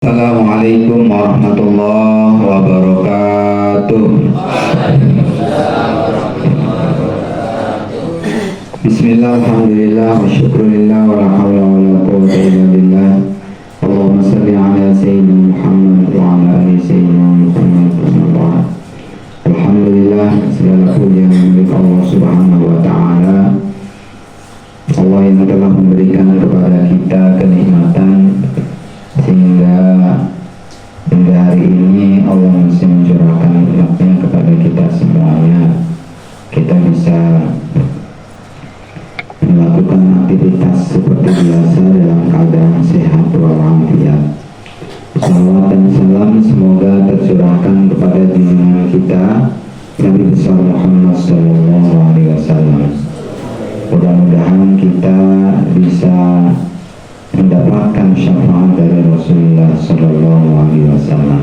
Assalamualaikum warahmatullahi wabarakatuh. Bismillah, alhamdulillah, wa syukurillah, wa la hawla wa la quwwata illa billah. Allahumma salli ala sayyidina Muhammad wa ala ali sayyidina Muhammad wa ba'd. Alhamdulillah, segala puji milik Allah subhanahu wa ta'ala, Allah yang telah memberikan kepada kita kenikmatan sehingga hingga hari ini Allah masih mencurahkan nikmatnya kepada kita semuanya. Kita bisa melakukan aktivitas seperti biasa dalam keadaan sehat walafiat. Salawat dan salam semoga tercurahkan kepada junjungan kita Nabi besar Muhammad SAW. Mudah-mudahan kita bisa mendapatkan syafaat dari Rasulullah Sallallahu Alaihi Wasallam.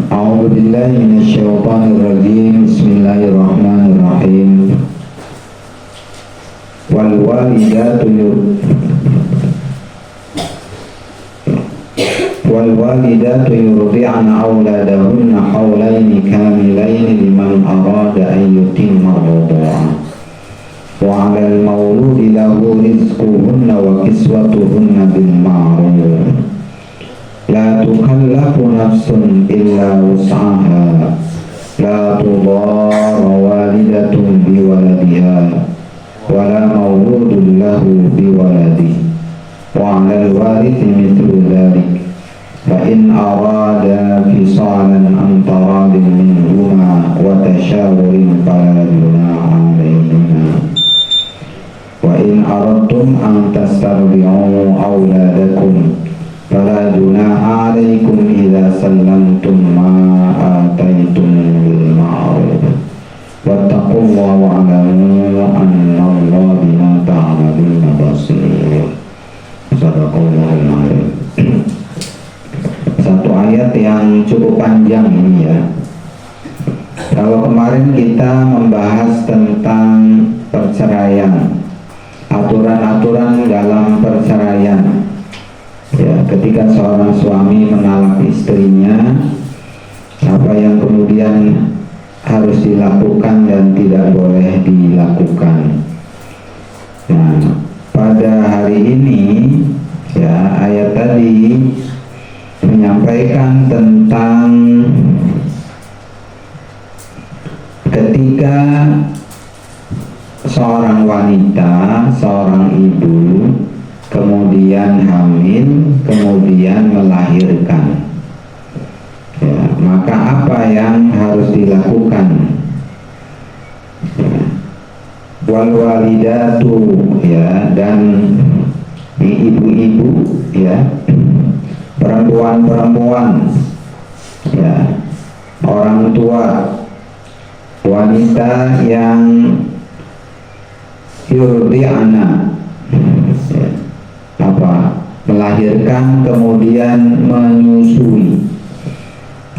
A'udzubillahi minasyaitonirrajim. Bismillahirrahmanirrahim. Wal walidatu yurdi'na auladahunna hawlaini kamilaini liman arada an yutimma ar-radha'ah. Wa 'alal mauludi lahu rizquhunna wa kiswatuhunna bil ma'ruf. La tukallafu nafsun illa wus'aha. La tudarra walidatun bi waladiha wa la mauludun lahu bi waladihi. Wa 'alal warithi mithlu dhalik. Fa in arada fisalan an taradin minhuma wa tashawurin fala junaha 'alaihima. Wa in aradtum an tastardi'u auladakum fala junaha 'alaikum idza sallamtum ma ataitum bil ma'ruf. Wattaqullaha wa'lamu annallaha bima ta'maluna basir. Shadaqallahul 'azim. Satu ayat yang cukup panjang ini ya. Kalau kemarin kita membahas tentang perceraian, aturan-aturan dalam perceraian ya, ketika seorang suami menalak istrinya, apa yang kemudian harus dilakukan dan tidak boleh dilakukan. Nah, pada hari ini ya, ayat tadi menyampaikan tentang ketika seorang wanita, seorang ibu kemudian hamil, kemudian melahirkan ya, maka apa yang harus dilakukan ya, wal walidatu ya, dan ibu-ibu ya, perempuan-perempuan ya, orang tua wanita yang yurdi'ana ya, melahirkan kemudian menyusui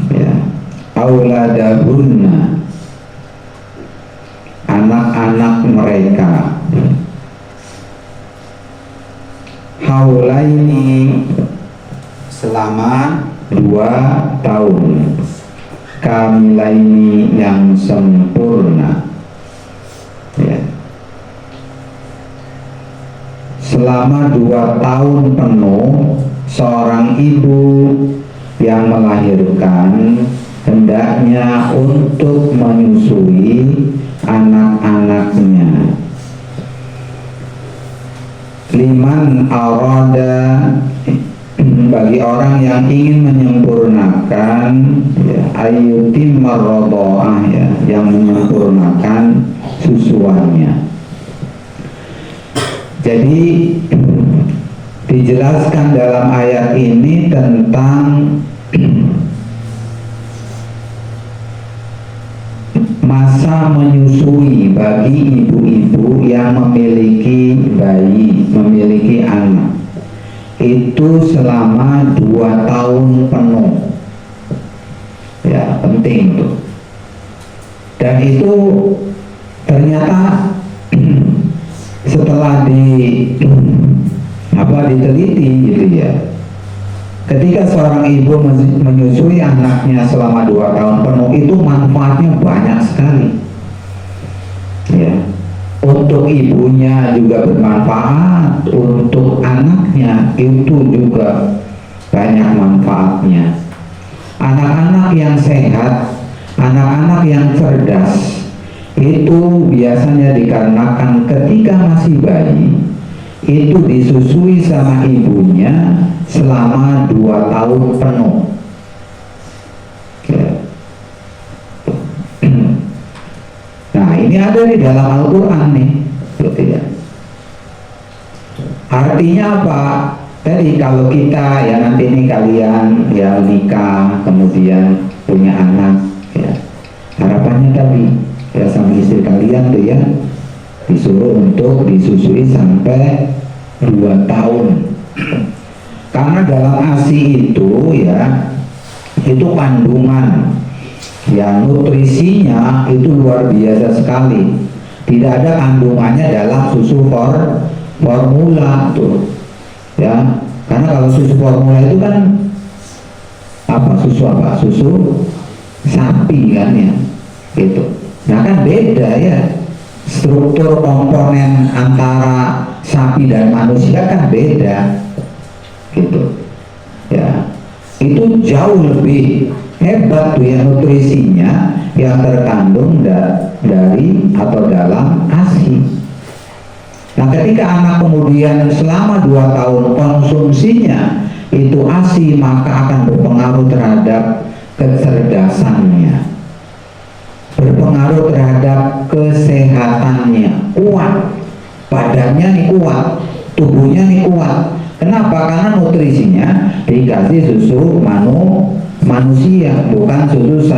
ya, auladahunna, anak-anak mereka, haulaini, selama 2 tahun, kamilaini, yang sempurna ya. Selama 2 tahun penuh seorang ibu yang melahirkan hendaknya untuk menyusui anak-anaknya. Liman arada, bagi orang yang ingin menyempurnakan ya, ayyutimma ar-radha'ah ya, yang menyempurnakan susuannya. Jadi dijelaskan dalam ayat ini tentang masa menyusui bagi ibu-ibu yang memiliki bayi, memiliki anak. Itu selama 2 tahun penuh ya, penting tuh. Dan itu ternyata setelah di diteliti gitu ya. Ketika seorang ibu menyusui anaknya selama 2 tahun penuh, itu manfaatnya banyak sekali ya. Untuk ibunya juga bermanfaat, untuk anaknya itu juga banyak manfaatnya. Anak-anak yang sehat, anak-anak yang cerdas, itu biasanya dikarenakan ketika masih bayi itu disusui sama ibunya selama 2 tahun penuh ya. Nah, ini ada di dalam Al-Quran nih gitu ya. Artinya apa? Jadi kalau kita ya nanti ini kalian ya nikah kemudian punya anak ya, harapannya tadi ya sama istri kalian tuh ya disuruh untuk disusui sampai 2 tahun. Karena dalam ASI itu ya, itu kandungan ya, nutrisinya itu luar biasa sekali. Tidak ada kandungannya dalam susu formula tuh ya. Karena kalau susu formula itu kan susu sapi kan ya gitu. Nah kan beda ya, struktur komponen antara sapi dan manusia kan beda gitu ya. Itu jauh lebih hebat tuh ya nutrisinya yang terkandung dari atau dalam ASI. Nah ketika anak kemudian selama 2 tahun konsumsinya itu ASI, maka akan berpengaruh terhadap kecerdasannya, berpengaruh terhadap kesehatannya, kuat badannya nih, kuat tubuhnya nih, kuat. Kenapa? Karena nutrisinya dikasih susu manusia, bukan susu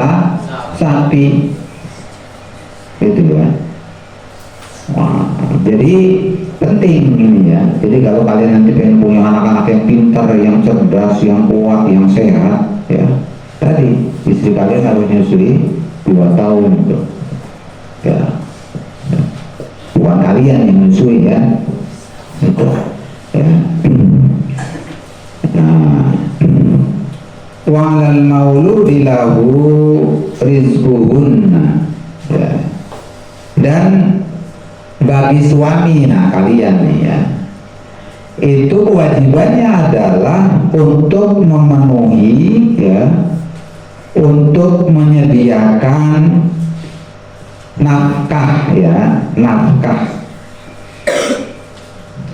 sapi gitu ya. Wah, jadi penting ini ya. Jadi kalau kalian nanti pengen punya anak-anak yang pintar, yang cerdas, yang kuat, yang sehat ya, tadi istri kalian harus nyusui 2 tahun gitu ya. Bukan kalian yang menyusui ya itu ya. Nah, wa'alal mauludi lahu rizquhunna ya. Dan bagi suami, nah kalian nih ya, itu kewajibannya adalah untuk memenuhi ya, untuk menyediakan nafkah ya, nafkah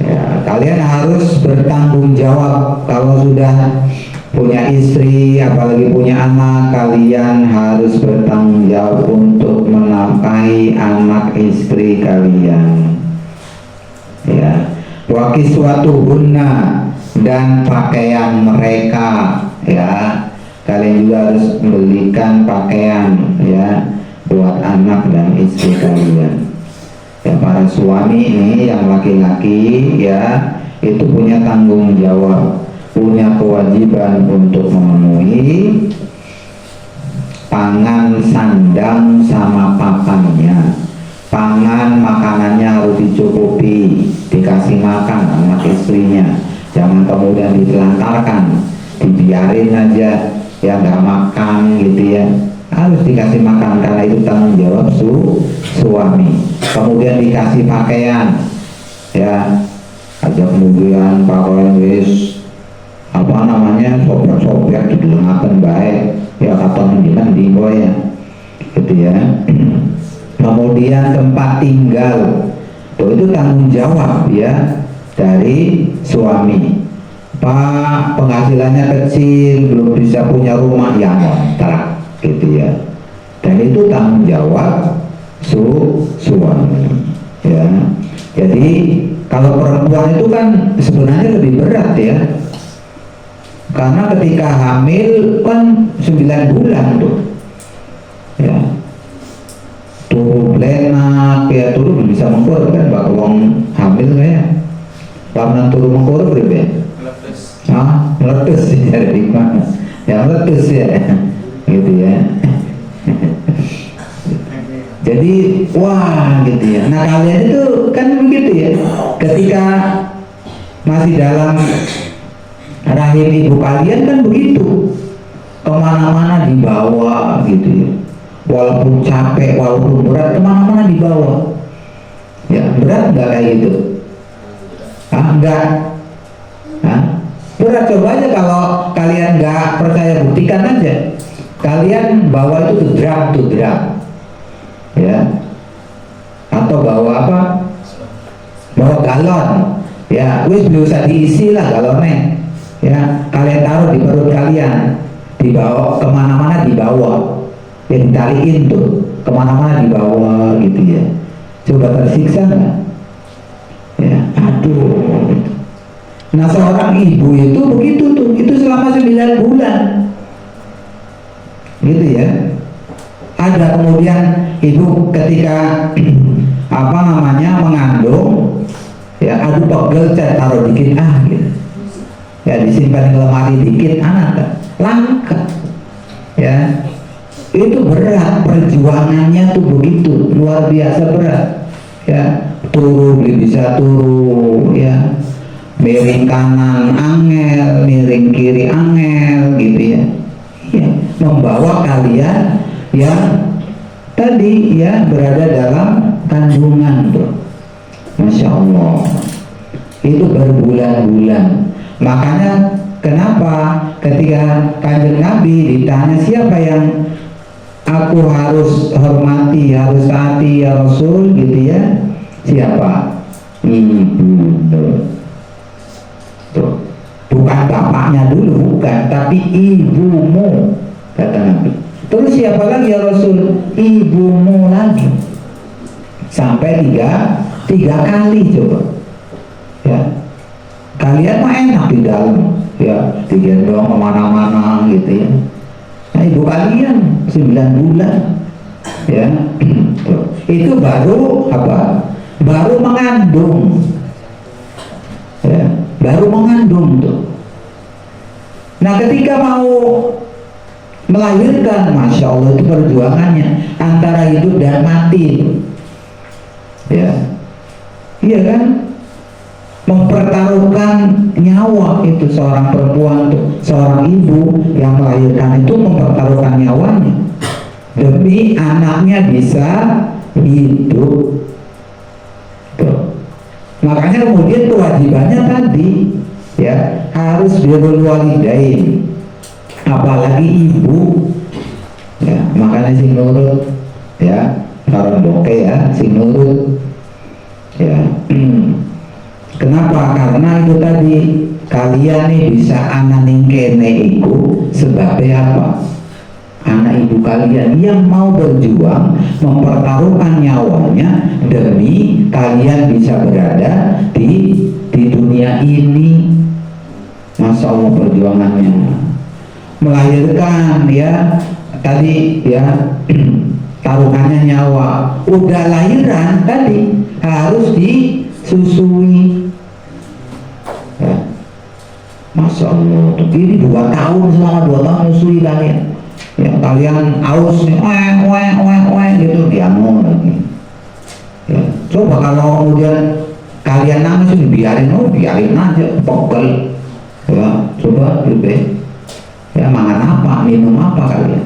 ya. Kalian harus bertanggung jawab. Kalau sudah punya istri, apalagi punya anak, kalian harus bertanggung jawab untuk menafkahi anak istri kalian ya. Wa kiswatuhunna, dan pakaian mereka ya, kalian juga harus membelikan pakaian ya buat anak dan istri kalian ya. Para suami ini yang laki-laki ya, itu punya tanggung jawab, punya kewajiban untuk memenuhi pangan, sandang, sama papannya. Pangan, makanannya harus dicukupi, dikasih makan anak istrinya. Jangan kemudian ditelantarkan, dibiarin aja ya nggak makan gitu ya. Harus dikasih makan, karena itu tanggung jawab suami. Kemudian dikasih pakaian ya, aja kemudian pakaian wis sobek dilengaken baik ya, kata mendingan ya gitu ya. Kemudian tempat tinggal tuh, itu tanggung jawab ya dari suami. Pak, penghasilannya kecil, belum bisa punya rumah, ya ngontrak gitu ya. Dan itu tanggung jawab suami ya. Jadi kalau perempuan itu kan sebenarnya lebih berat ya, karena ketika hamil kan 9 bulan tuh ya, turu blenak ya, turu belum bisa mengkur kan bak wong hamil kayak lamun turu mengkur berbe meletus ya, dari mana ya, meletus ya gitu ya. Jadi wah gitu ya. Nah kalian itu kan begitu ya, ketika masih dalam rahim ibu kalian kan begitu, kemana-mana dibawa gitu ya, walaupun capek, walaupun berat, kemana-mana dibawa. Ya berat nggak kayak gitu? Enggak. Berat. Coba aja kalau kalian nggak percaya, buktikan aja. Kalian bawa itu tuh drum, ya, atau bawa apa? Bawa galon, ya, wis belum usah diisi lah galonnya, ya. Kalian taruh di perut kalian, dibawa kemana-mana dibawa, ya ditaliin tuh, kemana-mana dibawa gitu ya. Coba tersiksa nggak? Ya, aduh. Nah seorang ibu itu begitu tuh, itu selama 9 bulan gitu ya. Ada kemudian ibu ketika apa namanya mengandung, ya aduh pegel, taruh dikit gitu, ya disimpan di lemari dikit, anak langka, ya itu berat, perjuangannya tuh begitu luar biasa berat, ya. Turu bisa turu, ya, miring kanan angel, miring kiri angel gitu ya. Ya, membawa kalian yang tadi ya berada dalam kandungan tuh, Masya Allah, itu berbulan-bulan. Makanya kenapa ketika Kanjeng Nabi ditanya siapa yang aku harus hormati, harus taati ya Rasul gitu ya, siapa? Ibu tuh. Bukan bapaknya dulu, bukan, tapi ibumu, kata Nabi. Terus siapa lagi ya Rasul? Ibumu lagi. Sampai tiga kali coba. Ya, kalian mah enak di dalam, ya, digendong kemana-mana gitu ya. Nah ibu kalian 9 bulan, ya, itu baru apa? Baru mengandung, ya, baru mengandung tuh. Nah ketika mau melahirkan, Masya Allah, itu perjuangannya antara hidup dan mati, ya, iya kan, mempertaruhkan nyawa. Itu seorang perempuan tuh, seorang ibu yang melahirkan itu mempertaruhkan nyawanya demi anaknya bisa hidup tuh. Makanya kemudian kewajibannya tadi ya harus birrul walidain, apalagi ibu ya. Makanya sing nurut ya, karon boke ya, sing nurut ya. Kenapa? Karena itu tadi, kalian nih bisa ananing kene iku sebabnya apa? Anak ibu kalian yang mau berjuang mempertaruhkan nyawanya demi kalian bisa berada di dunia ini. Masya Allah perjuangannya melahirkan ya tadi ya, taruhannya nyawa. Udah lahiran tadi harus disusui ya. Masya Allah, ini 2 tahun, selama 2 tahun nyusui kalian ya. Kalian aus nih, gitu, diamuk lagi ya. Coba kalau kemudian kalian nangis, biarin aja, pegel ya. Coba lebih ya, makan apa, minum apa kalian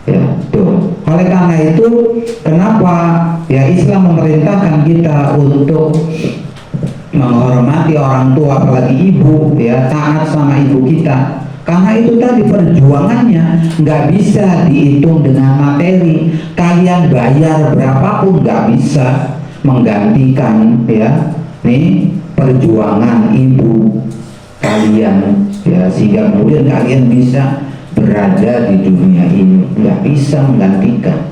ya tuh. Oleh karena itu kenapa ya Islam memerintahkan kita untuk menghormati orang tua, apalagi ibu ya, taat sama ibu kita. Karena itu tadi perjuangannya nggak bisa dihitung dengan materi. Kalian bayar berapapun nggak bisa menggantikan ya nih perjuangan ibu kalian ya, sehingga kemudian kalian bisa berada di dunia ini. Nggak bisa menggantikan.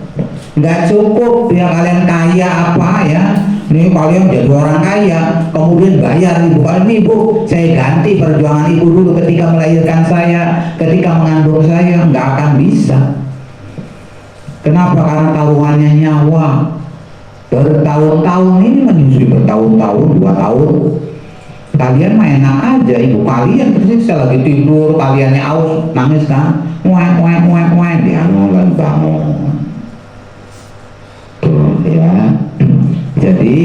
Nggak cukup ya kalian kaya apa ya, nih kalian jadi orang kaya kemudian bayar ibu kalian, ibu saya ganti perjuangan ibu dulu ketika melahirkan saya, ketika mengandung saya. Nggak akan bisa. Kenapa? Karena taruhannya nyawa. Bertahun-tahun ini menyusui, bertahun-tahun, 2 tahun. Kalian mah enak aja, ibu kalian tersiksa lagi tidur, kaliannya aus, nangis kan, dia lagi bangun tuh ya. Jadi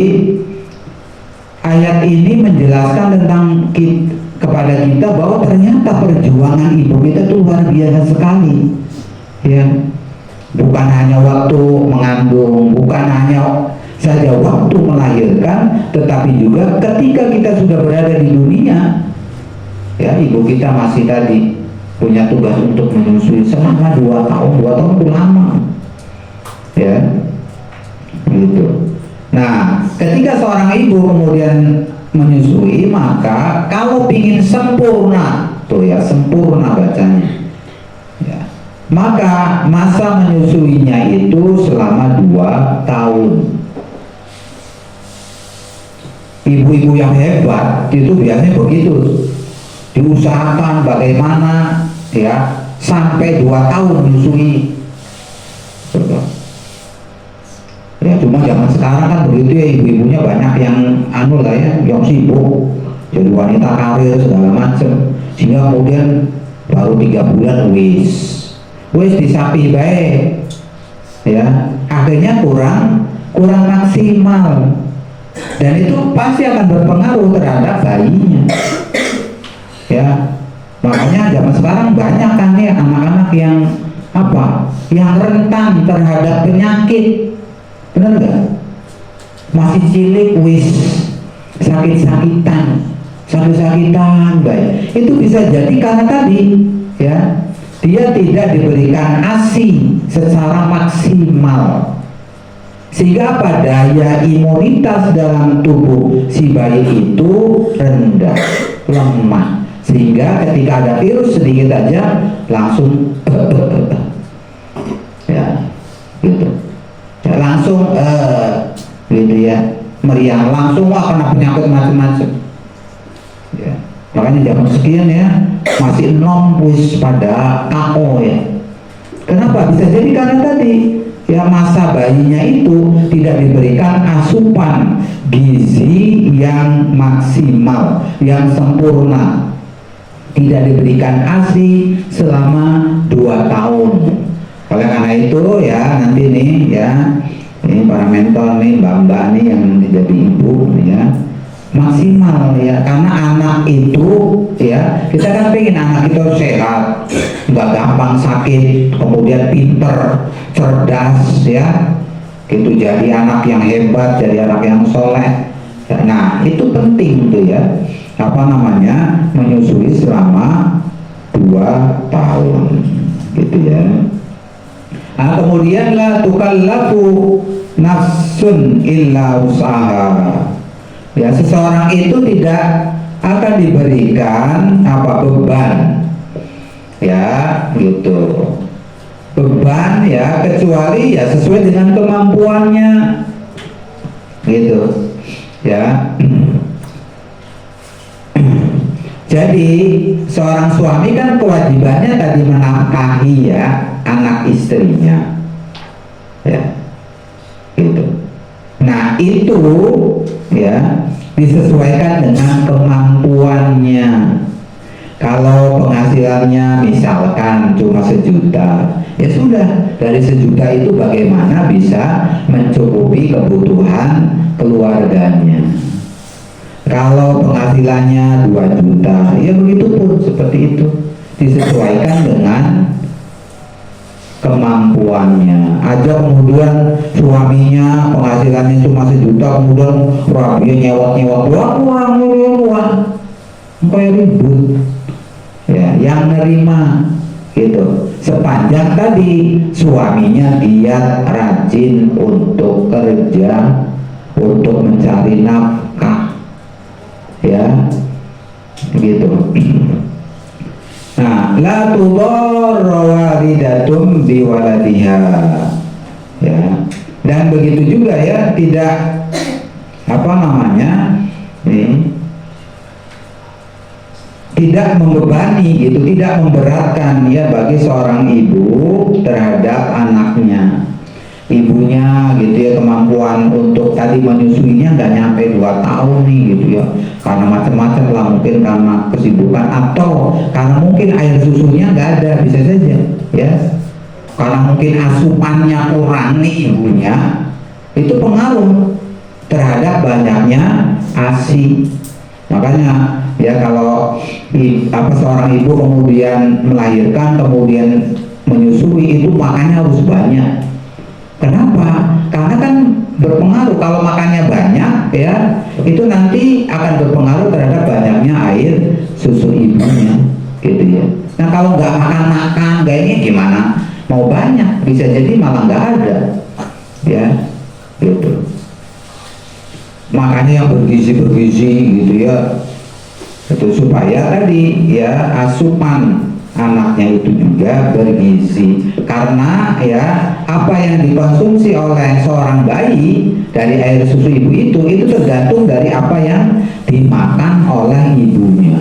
ayat ini menjelaskan tentang kepada kita bahwa ternyata perjuangan ibu kita itu luar biasa sekali, ya. Bukan hanya waktu mengandung, bukan hanya saja waktu melahirkan, tetapi juga ketika kita sudah berada di dunia, ya, ibu kita masih tadi punya tugas untuk menyusui selama 2 tahun. 2 tahun itu lama, ya, gitu. Nah, ketika seorang ibu kemudian menyusui, maka kalau ingin sempurna, tuh ya, sempurna bacanya, ya, maka masa menyusuinya itu selama 2 tahun. Ibu-ibu yang hebat itu biasanya begitu, diusahakan bagaimana, ya, sampai 2 tahun menyusui. Ya, cuma zaman sekarang kan begitu ya, ibu-ibunya banyak yang anu lah ya, yang sibuk jadi wanita karir segala macem, sehingga kemudian baru 3 bulan wis disapi baik, ya, akhirnya kurang maksimal, dan itu pasti akan berpengaruh terhadap bayinya, ya. Makanya zaman sekarang banyak kan ya anak-anak yang yang rentan terhadap penyakit. Benar nggak? Masih cilik wis sakit-sakitan baik. Itu bisa jadi karena tadi, ya, dia tidak diberikan ASI secara maksimal, sehingga daya imunitas dalam tubuh si bayi itu rendah, lemah, sehingga ketika ada virus sedikit aja langsung ya, gitu. Langsung gitu ya, meriang, langsung kena penyakit macam-macam, ya. Makanya zaman sekian ya masih wis pada KO, ya. Kenapa? Bisa jadi karena tadi, ya, masa bayinya itu tidak diberikan asupan gizi yang maksimal, yang sempurna, tidak diberikan ASI selama 2 tahun. Oleh karena itu, ya, nanti nih, ya, ini para mentor nih, mbak-mbak nih yang menjadi ibu, ya, maksimal, ya, karena anak itu, ya, kita kan pengen anak itu sehat, nggak gampang sakit, kemudian pinter, cerdas, ya, gitu, jadi anak yang hebat, jadi anak yang soleh. Nah, itu penting tuh, ya, menyusui selama 2 tahun, gitu ya. Nah, kemudian la tukallafu nafsun illa usaha, ya, seseorang itu tidak akan diberikan beban, ya, gitu, beban, ya, kecuali ya sesuai dengan kemampuannya, gitu, ya. Jadi seorang suami kan kewajibannya tadi menafkahi, ya, anak istrinya, ya, gitu. Nah, itu, ya, disesuaikan dengan kemampuannya. Kalau penghasilannya misalkan cuma 1 juta, ya sudah, dari 1 juta itu bagaimana bisa mencukupi kebutuhan keluarganya. Kalau penghasilannya 2 juta, ya begitu pun, seperti itu, disesuaikan dengan kemampuannya. Aja kemudian suaminya penghasilannya cuma 1 juta, kemudian dia nyewot-nyewot uang, kayak ribut, ya, yang nerima, gitu, sepanjang tadi suaminya giat, rajin untuk kerja, untuk mencari nafkah, ya, gitu. Nah, la tudarra walidatun biwaladiha, ya, dan begitu juga, ya, tidak tidak membebani, gitu, tidak memberatkan, ya, bagi seorang ibu terhadap anaknya. Ibunya, gitu ya, kemampuan untuk tadi menyusuinya nggak nyampe 2 tahun nih, gitu ya, karena macam-macam lah, mungkin karena kesibukan atau karena mungkin air susunya nggak ada, bisa saja, ya, karena mungkin asupannya kurang nih ibunya, itu pengaruh terhadap banyaknya ASI. Makanya ya kalau seorang ibu kemudian melahirkan kemudian menyusui itu makannya harus banyak. Kenapa? Karena kan berpengaruh, kalau makannya banyak ya itu nanti akan berpengaruh terhadap banyaknya air susu ibunya gitu ya. Nah kalau nggak makan kayak ini gimana? Mau banyak bisa jadi malah nggak ada ya gitu. Makanya yang bergizi gitu ya, itu supaya tadi ya asupan anaknya itu juga bergizi, karena ya apa yang dikonsumsi oleh seorang bayi dari air susu ibu itu tergantung dari apa yang dimakan oleh ibunya.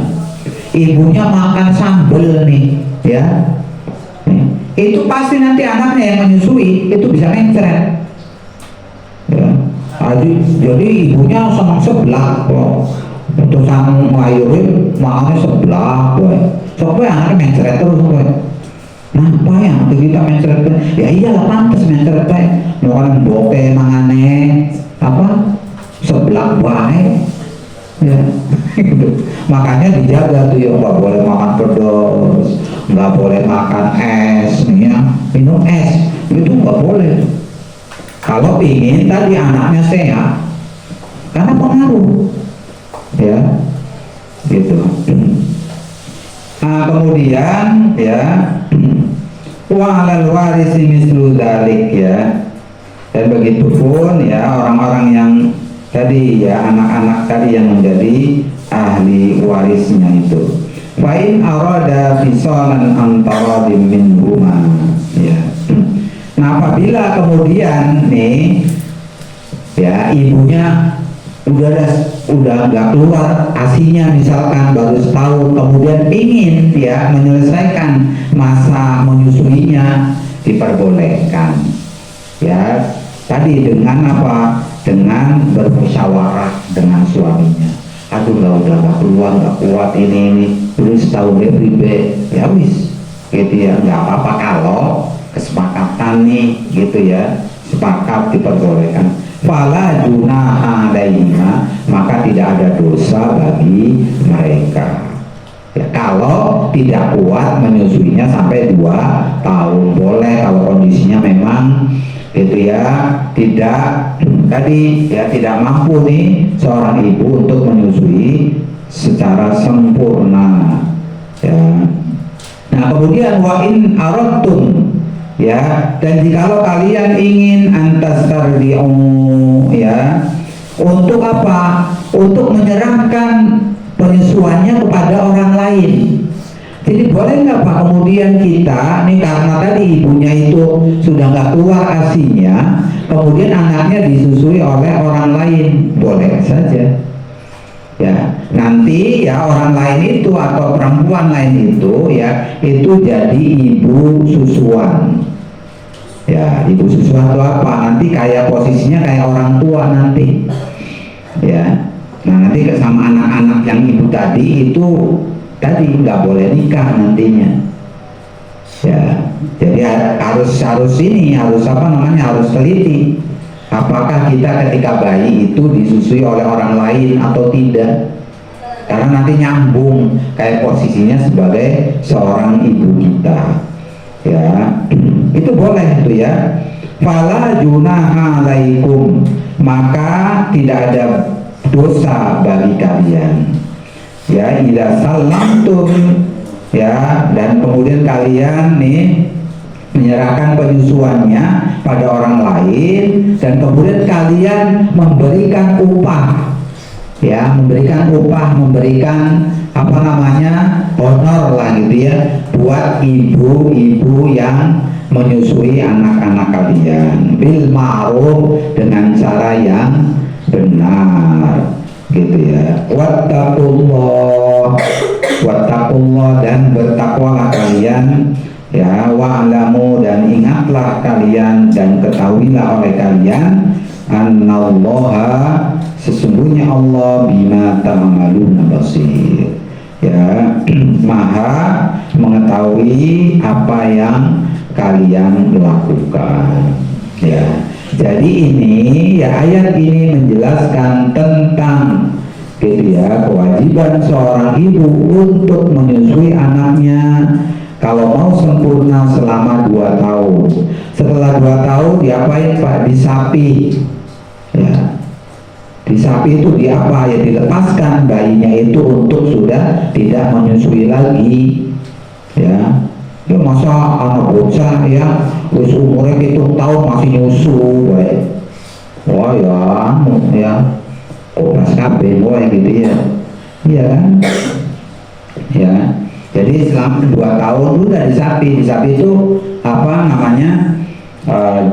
Ibunya makan sambel nih ya, itu pasti nanti anaknya yang menyusui itu bisa mencret ya. Jadi ibunya senang sebelah kok, untuk sang ngelahirin makannya sebelah kok. Soalnya anaknya mencret terus kok. Kenapa ya nanti kita mencret? Ya iyalah pantas mencret kok. Makan boke mangane apa sebelah baik ya. Makanya dijaga tuh ya, nggak boleh makan pedas, nggak boleh makan es nih ya, minum es itu nggak boleh. Kalau ingin tadi anaknya sehat, karena pengaruh, ya, gitu. Nah, kemudian ya, wa 'alal warisi mislu dzalik ya, dan begitu pun ya orang-orang yang tadi ya anak-anak tadi yang menjadi ahli warisnya itu. Fa in arada fisalan antara minhuma ya. Nah apabila kemudian nih ya ibunya udah nggak keluar asinya misalkan baru setahun, kemudian ingin ya menyelesaikan masa menyusuinya, diperbolehkan ya tadi dengan apa, dengan bermusyawarah dengan suaminya. Aduh udah nggak keluar, nggak kuat ini udah setahun ribe ya wis gitu ya, nggak apa-apa kalau kesepakatan nih gitu ya, sepakat diperbolehkan. Fala junaha alaihima, maka tidak ada dosa bagi mereka ya, kalau tidak kuat menyusuinya sampai 2 tahun boleh, kalau kondisinya memang gitu ya tidak tadi ya tidak mampu nih seorang ibu untuk menyusui secara sempurna ya. Nah kemudian wa in aradtum ya, dan jikalau kalian ingin antastardi'u ya, untuk apa? Untuk menyerahkan penyusuannya kepada orang lain. Jadi boleh nggak Pak kemudian kita nih, karena tadi ibunya itu sudah nggak keluar asinya, kemudian anaknya disusui oleh orang lain, boleh saja ya. Nanti ya orang lain itu atau perempuan lain itu ya itu jadi ibu susuan ya. Ibu susuan itu apa? Nanti kayak posisinya kayak orang tua nanti ya. Nah nanti sama anak-anak yang ibu tadi itu tadi nggak boleh nikah nantinya ya. Jadi harus ini harus apa namanya, harus teliti apakah kita ketika bayi itu disusui oleh orang lain atau tidak, karena nanti nyambung kayak posisinya sebagai seorang ibu kita ya. Itu boleh itu ya. Fala junaha alaikum, maka tidak ada dosa bagi kalian ya, idza salamtum ya, dan kemudian kalian nih menyerahkan penyusuannya pada orang lain, dan kemudian kalian memberikan upah ya, memberikan apa namanya honor lah gitu ya buat ibu-ibu yang menyusui anak-anak kalian bil ma'ruf, dengan cara yang benar gitu ya. Wattaqullah, dan bertakwalah kalian ya, wa'lamu, dan ingatlah kalian dan ketahuilah oleh kalian annallaha, sesungguhnya Allah bima ta'maluna basir ya, maha mengetahui apa yang kalian lakukan ya. Jadi ini ya ayat ini menjelaskan tentang gitu ya, kewajiban seorang ibu untuk menyusui anaknya kalau mau sempurna selama 2 tahun. Setelah 2 tahun diapain Pak? Disapi ya. Disapi itu diapa ya, dilepaskan bayinya itu untuk sudah tidak menyusui lagi ya. Ya masa anak bocah ya wis umurnya 7 tahun masih nyusu baik. Wah ya pas kabeh mulai gitu ya. Iya kan? Ya. Jadi selama 2 tahun udah disapi itu apa namanya?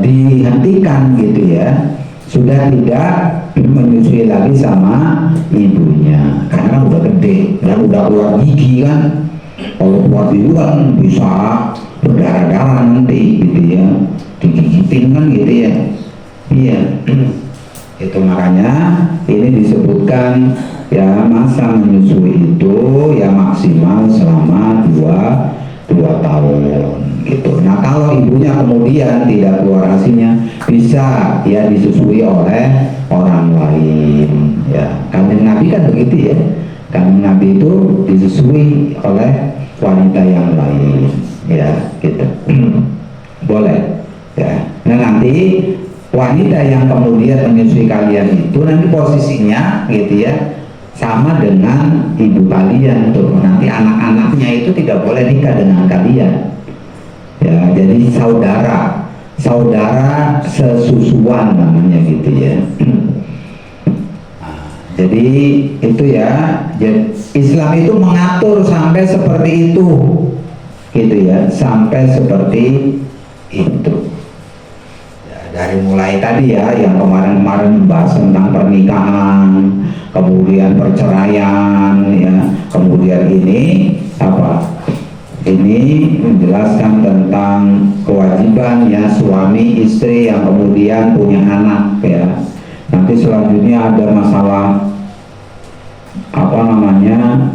Dihentikan gitu ya. Sudah tidak menyusui lagi sama ibunya karena kan udah gede dan udah keluar gigi kan. Kalau keluar gigi kan bisa berdarah-darah nanti gitu ya. Digigitin kan gitu ya. Iya. Itu makanya ini disebutkan ya masa menyusui itu ya maksimal selama 2 tahun gitu. Nah kalau ibunya kemudian tidak keluar asinya bisa ya disusui oleh orang lain ya. Kanjeng Nabi kan begitu ya. Kanjeng Nabi itu disusui oleh wanita yang lain ya gitu. Boleh ya. Nah nanti wanita yang kemudian menyusui kalian itu nanti posisinya gitu ya sama dengan ibu kalian tuh. Nanti anak-anaknya itu tidak boleh nikah dengan kalian ya, jadi saudara sesusuan namanya gitu ya. Jadi itu ya, Islam itu mengatur sampai seperti itu gitu ya, sampai seperti itu. Dari mulai tadi ya yang kemarin-kemarin membahas tentang pernikahan, kemudian perceraian ya, kemudian ini apa? Ini menjelaskan tentang kewajiban ya suami istri yang kemudian punya anak ya. Nanti selanjutnya ada masalah apa namanya?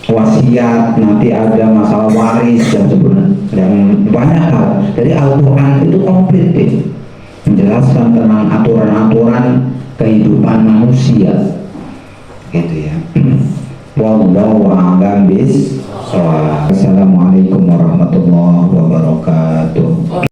Wasiat, nanti ada masalah waris dan sebenarnya dan banyak hal. Jadi Al-Quran itu komplit deh, menjelaskan tentang aturan-aturan kehidupan manusia gitu ya. Wallahu a'lam bishawab. Assalamualaikum warahmatullahi wabarakatuh.